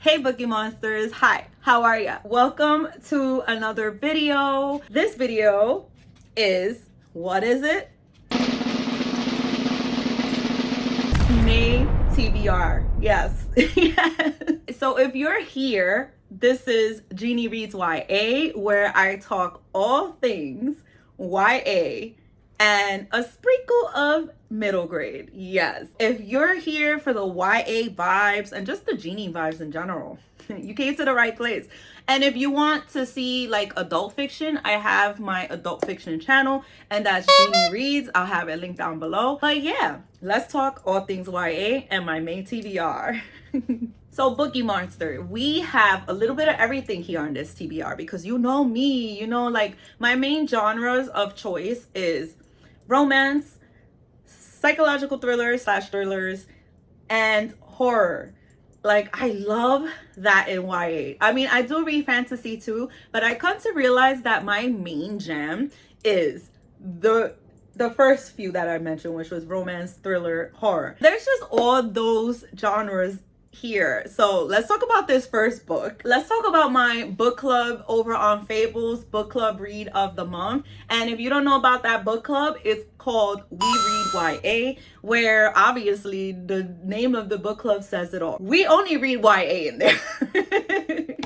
Hey Bookie Monsters, hi, how are ya? Welcome to another video. This video is, what is it? May TBR, yes. Yes. So if you're here, this is Ginnie Reads YA, where I talk all things YA and a sprinkle of middle grade. Yes. If you're here for the YA vibes and just the Ginnie vibes in general, you came to the right place. And if you want to see like adult fiction, I have my adult fiction channel, and that's Ginnie Reads. I'll have it linked down below. But yeah, let's talk all things YA and my May TBR. So Bookie Monster, we have a little bit of everything here on this TBR because you know me, like my main genres of choice is romance, psychological thrillers / thrillers, and horror. Like, I love that in YA. I mean, I do read fantasy too, but I come to realize that my main jam is the first few that I mentioned, which was romance, thriller, horror. There's just all those genres here. So let's talk about this first book. Let's talk about my book club over on Fables book club read of the month. And if you don't know about that book club, it's called We Read YA, where obviously the name of the book club says it all. We only read YA in there.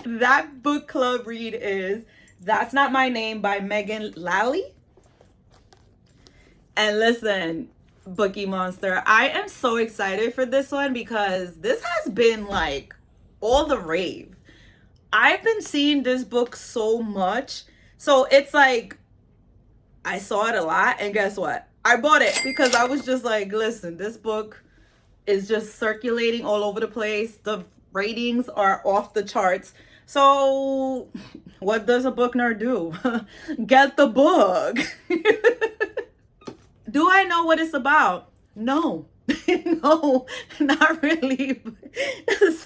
That book club read is That's Not My Name by Megan Lally. And listen, Bookie Monster, I am so excited for this one because this has been like all the rave. I've been seeing this book so much. So it's like, I saw it a lot, and guess what? I bought it because I was just like, listen, this book is just circulating all over the place. The ratings are off the charts. So what does a book nerd do? Get the book. Do I know what it's about? No. No, not really.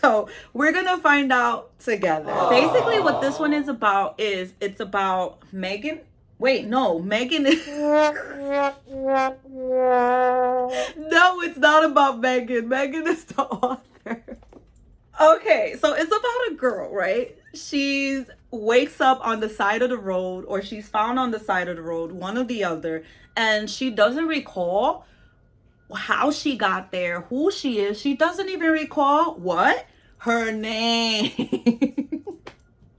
So we're gonna find out together. Basically what this one is about is it's about Megan. Wait, no, Megan is no, it's not about Megan. Megan is the author. Okay, so it's about a girl, right? She's wakes up on the side of the road, or she's found on the side of the road, one or the other, and she doesn't recall how she got there, who she is. She doesn't even recall what? Her name.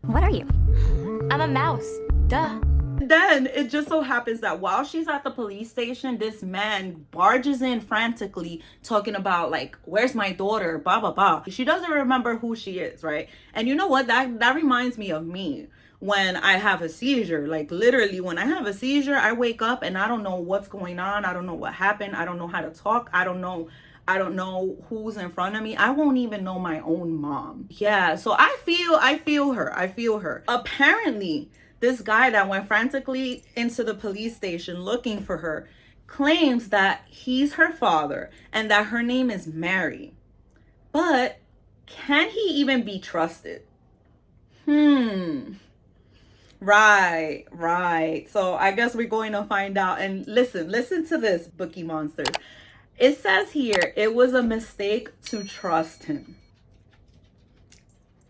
What are you? I'm a mouse. Duh. Then it just so happens that while she's at the police station, this man barges in frantically talking about like, where's my daughter, blah blah blah. She doesn't remember who she is, right? And you know what, that reminds me of me when I have a seizure. Like literally when I have a seizure, I wake up and I don't know what's going on. I don't know what happened. I don't know how to talk. I don't know who's in front of me. I won't even know my own mom. Yeah, so I feel her. Apparently this guy that went frantically into the police station looking for her claims that he's her father and that her name is Mary. But can he even be trusted? Right. So I guess we're going to find out. And listen to this, Bookie Monsters. It says here, it was a mistake to trust him.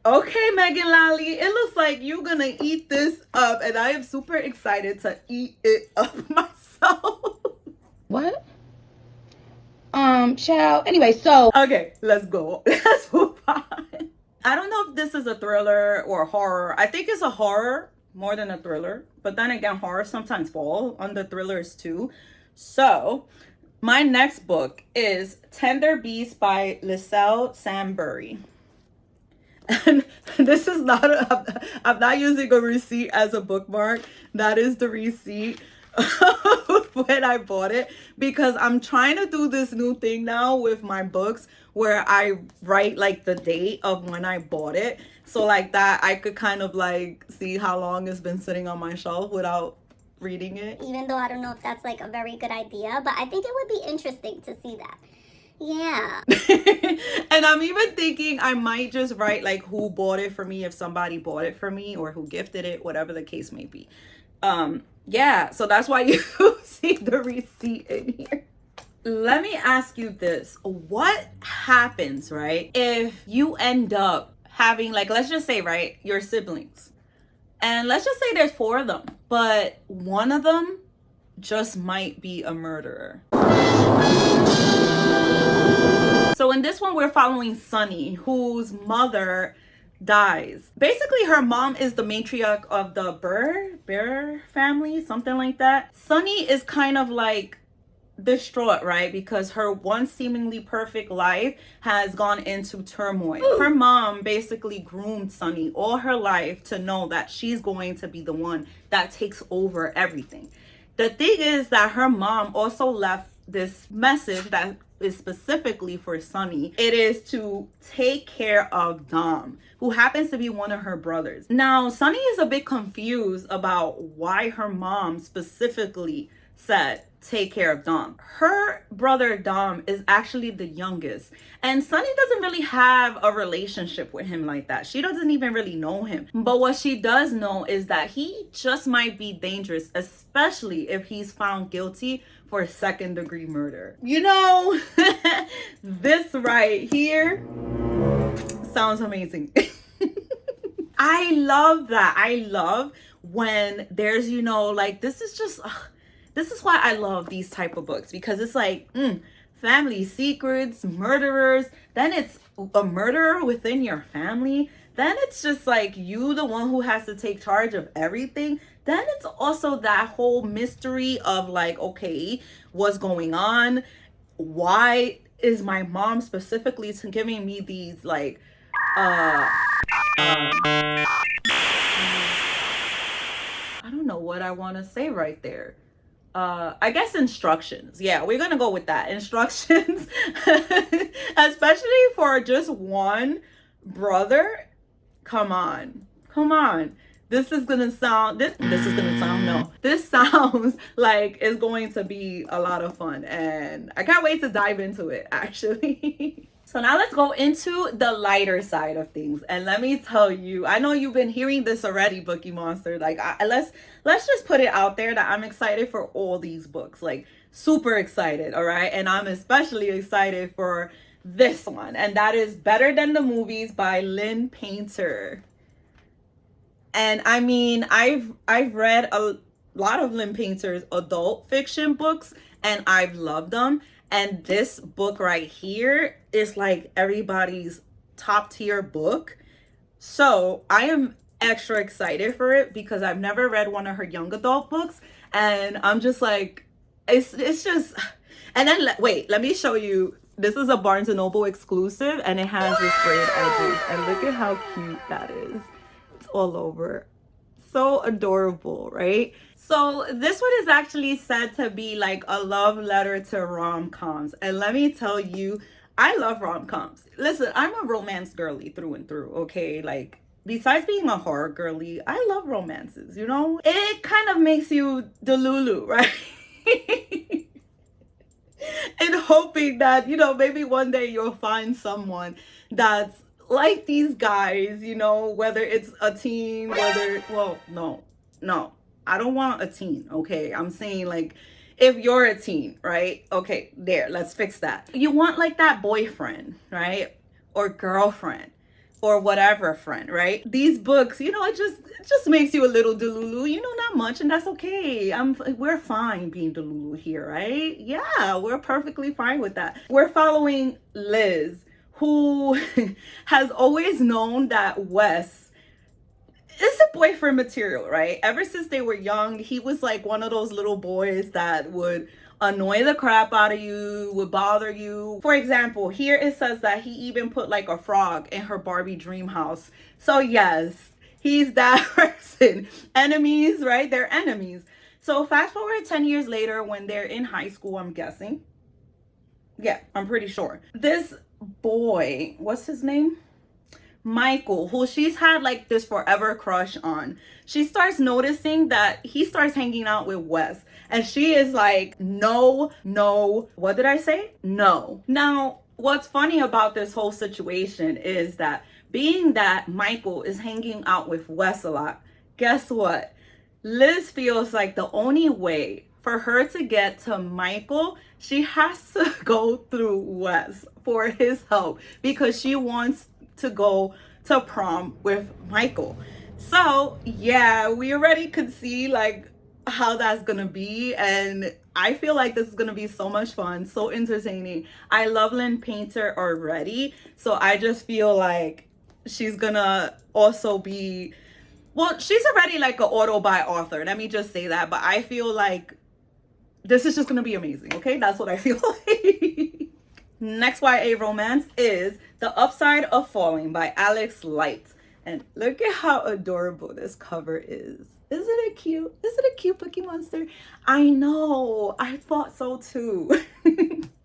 Okay, Megan Lally, it looks like you're gonna eat this up, and I am super excited to eat it up myself. What? Child. Anyway, so. Okay, let's go. Let's move on. I don't know if this is a thriller or horror. I think it's a horror more than a thriller, but then again, horror sometimes fall under thrillers too. So, my next book is Tender Beast by Liselle Sambury. And this is not I'm not using a receipt as a bookmark. That is the receipt when I bought it, because I'm trying to do this new thing now with my books where I write like the date of when I bought it. So like that I could kind of like see how long it's been sitting on my shelf without reading it. Even though I don't know if that's like a very good idea, but I think it would be interesting to see that. Yeah. And I'm even thinking I might just write like who bought it for me, if somebody bought it for me, or who gifted it, whatever the case may be. Yeah, so that's why you see the receipt in here. Let me ask you this. What happens, right, if you end up having, like, let's just say, right, your siblings. And let's just say there's 4 of them, but one of them just might be a murderer. So in this one, we're following Sunny, whose mother dies. Basically, her mom is the matriarch of the Bear family, something like that. Sunny is kind of like distraught, right? Because her once seemingly perfect life has gone into turmoil. Her mom basically groomed Sunny all her life to know that she's going to be the one that takes over everything. The thing is that her mom also left this message that is specifically for Sunny. It is to take care of Dom, who happens to be one of her brothers. Now, Sunny is a bit confused about why her mom specifically said take care of Dom. Her brother Dom is actually the youngest, and Sunny doesn't really have a relationship with him like that. She doesn't even really know him. But what she does know is that he just might be dangerous, especially if he's found guilty for 2nd-degree murder. You know, this right here sounds amazing. I love that. I love when there's, you know, like, this is why I love these type of books, because it's like family secrets, murderers, then it's a murderer within your family, then it's just like you the one who has to take charge of everything. Then it's also that whole mystery of like, okay, what's going on? Why is my mom specifically giving me these like I don't know what I want to say right there. I guess instructions. Yeah, we're gonna go with that. Instructions. Especially for just one brother. Come on. This sounds like it's going to be a lot of fun, and I can't wait to dive into it, actually. So now let's go into the lighter side of things. And let me tell you, I know you've been hearing this already, Bookie Monster. Like, let's just put it out there that I'm excited for all these books. Like, super excited, all right? And I'm especially excited for this one. And that is Better Than the Movies by Lynn Painter. And I mean, I've read a lot of Lynn Painter's adult fiction books, and I've loved them. And this book right here is like everybody's top tier book. So I am extra excited for it because I've never read one of her young adult books. And I'm just like, it's just, and then wait, let me show you. This is a Barnes & Noble exclusive, and it has this frayed edges. And look at how cute that is. It's all over. So adorable, right? So this one is actually said to be like a love letter to rom-coms. And let me tell you, I love rom-coms. Listen, I'm a romance girly through and through, okay? Like, besides being a horror girly, I love romances, you know? It kind of makes you delulu, right? And hoping that, you know, maybe one day you'll find someone that's like these guys, you know, whether it's a teen, no, I don't want a teen, okay? I'm saying, like, if you're a teen, right? Okay, there, let's fix that. You want like that boyfriend, right? Or girlfriend, or whatever friend, right? These books, you know, it just makes you a little delulu, you know, not much, and that's okay. We're fine being delulu here, right? Yeah, we're perfectly fine with that. We're following Liz, who has always known that Wes is a boyfriend material, right? Ever since they were young, he was like one of those little boys that would annoy the crap out of you, would bother you. For example, here it says that he even put like a frog in her Barbie dream house. So yes, he's that person. Enemies, right? They're enemies. So fast forward 10 years later when they're in high school, I'm guessing. Yeah, I'm pretty sure. This boy, what's his name? Michael, who she's had like this forever crush on, she starts noticing that he starts hanging out with Wes, and she is like, no, what did I say? No. Now, what's funny about this whole situation is that being that Michael is hanging out with Wes a lot, guess what? Liz feels like the only way for her to get to Michael, she has to go through Wes for his help, because she wants to go to prom with Michael. So yeah, we already could see like how that's gonna be, and I feel like this is gonna be so much fun, so entertaining. I love Lynn Painter already, so I just feel like she's gonna also be, well, she's already like an auto-buy author, let me just say that, but I feel like this is just gonna be amazing. Okay, that's what I feel like. Next YA romance is The Upside of Falling by Alex Light. And look at how adorable this cover is. Isn't it cute? Isn't it cute, Cookie Monster? I know, I thought so too.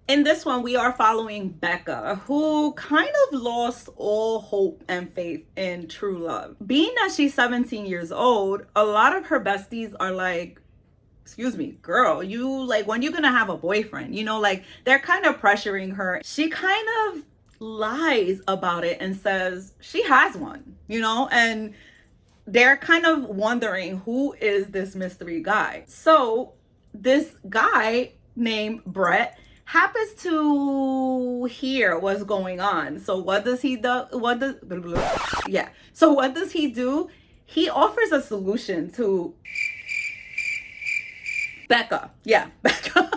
In this one, we are following Becca, who kind of lost all hope and faith in true love. Being that she's 17 years old, a lot of her besties are like, excuse me, girl, you like, when you gonna have a boyfriend? You know, like they're kind of pressuring her. She kind of lies about it and says she has one, you know, and they're kind of wondering who is this mystery guy. So this guy named Brett happens to hear what's going on. So what does he do? So what does he do? He offers a solution to Becca. Yeah, Becca.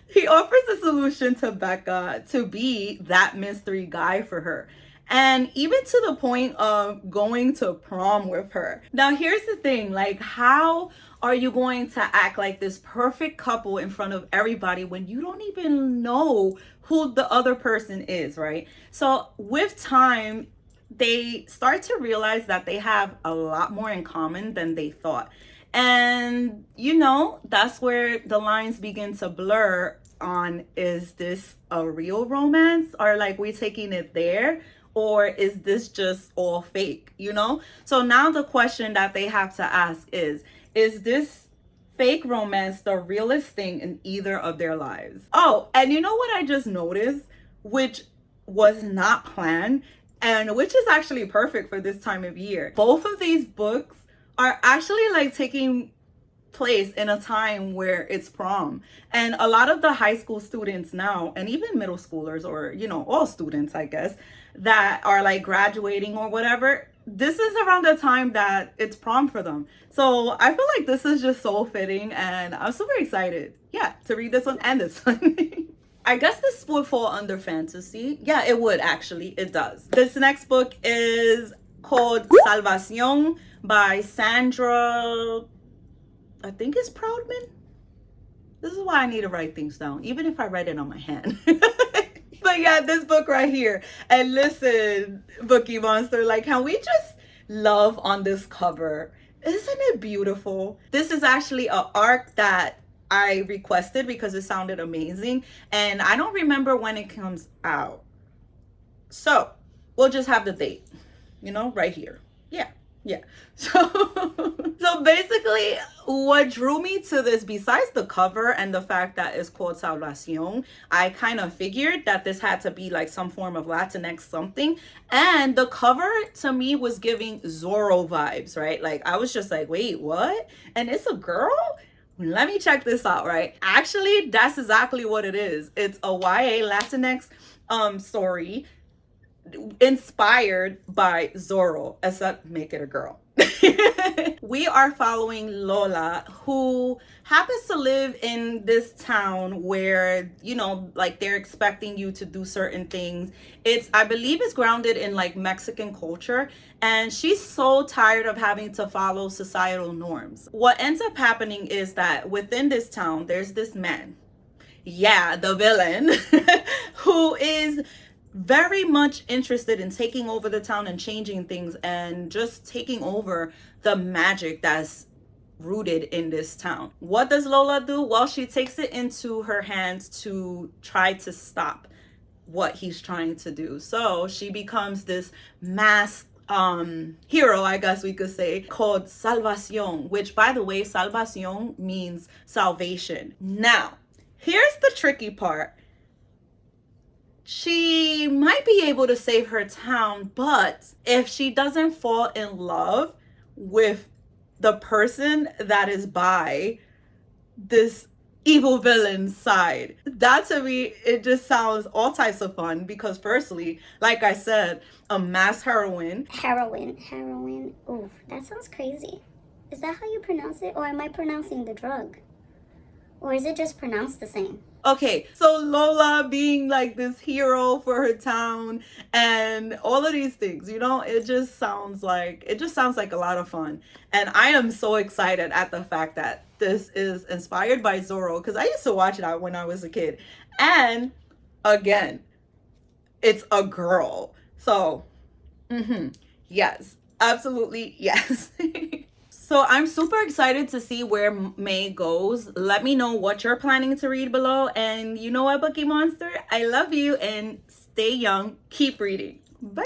He offers a solution to Becca to be that mystery guy for her. And even to the point of going to prom with her. Now, here's the thing, like, how are you going to act like this perfect couple in front of everybody when you don't even know who the other person is, right? So with time, they start to realize that they have a lot more in common than they thought. And, you know, that's where the lines begin to blur on, is this a real romance? Or like we taking it there? Or is this just all fake, you know? So now the question that they have to ask is this fake romance the realest thing in either of their lives? Oh, and you know what I just noticed, which was not planned, and which is actually perfect for this time of year. Both of these books are actually like taking place in a time where it's prom, and a lot of the high school students now, and even middle schoolers, or you know, all students I guess, that are like graduating or whatever, this is around the time that it's prom for them. So I feel like this is just so fitting, and I'm super excited, yeah, to read this one and this one. I guess this would fall under fantasy. Yeah, it would actually, it does. This next book is called Salvación by Sandra, I think it's Proudman. This is why I need to write things down, even if I write it on my hand. But yeah, this book right here. And listen, Bookie Monster, like, can we just love on this cover? Isn't it beautiful? This is actually an arc that I requested because it sounded amazing. And I don't remember when it comes out. So we'll just have the date, you know, right here. Yeah. So basically what drew me to this, besides the cover and the fact that it's called Salvación, I kind of figured that this had to be like some form of Latinx something. And the cover to me was giving Zorro vibes, right? Like I was just like, wait, what? And it's a girl? Let me check this out, right? Actually, that's exactly what it is. It's a YA Latinx story inspired by Zorro, except make it a girl. We are following Lola, who happens to live in this town where, you know, like they're expecting you to do certain things. It's, I believe it's grounded in like Mexican culture, and she's so tired of having to follow societal norms. What ends up happening is that within this town, there's this man, yeah, the villain, who is very much interested in taking over the town and changing things and just taking over the magic that's rooted in this town. What does Lola do? Well, she takes it into her hands to try to stop what he's trying to do. So she becomes this masked hero, I guess we could say, called Salvación, which, by the way, Salvación means salvation. Now, here's the tricky part. She might be able to save her town, but if she doesn't fall in love with the person that is by this evil villain side. That to me, it just sounds all types of fun because firstly, like I said, a mass heroine. Heroin. Ooh, that sounds crazy. Is that how you pronounce it? Or am I pronouncing the drug? Or is it just pronounced the same? Okay, so Lola being like this hero for her town and all of these things, you know, it just sounds like a lot of fun. And I am so excited at the fact that this is inspired by Zorro because I used to watch it when I was a kid. And again, it's a girl. So, yes, absolutely yes. So I'm super excited to see where May goes. Let me know what you're planning to read below. And you know what, Bookie Monster? I love you and stay young. Keep reading. Bye.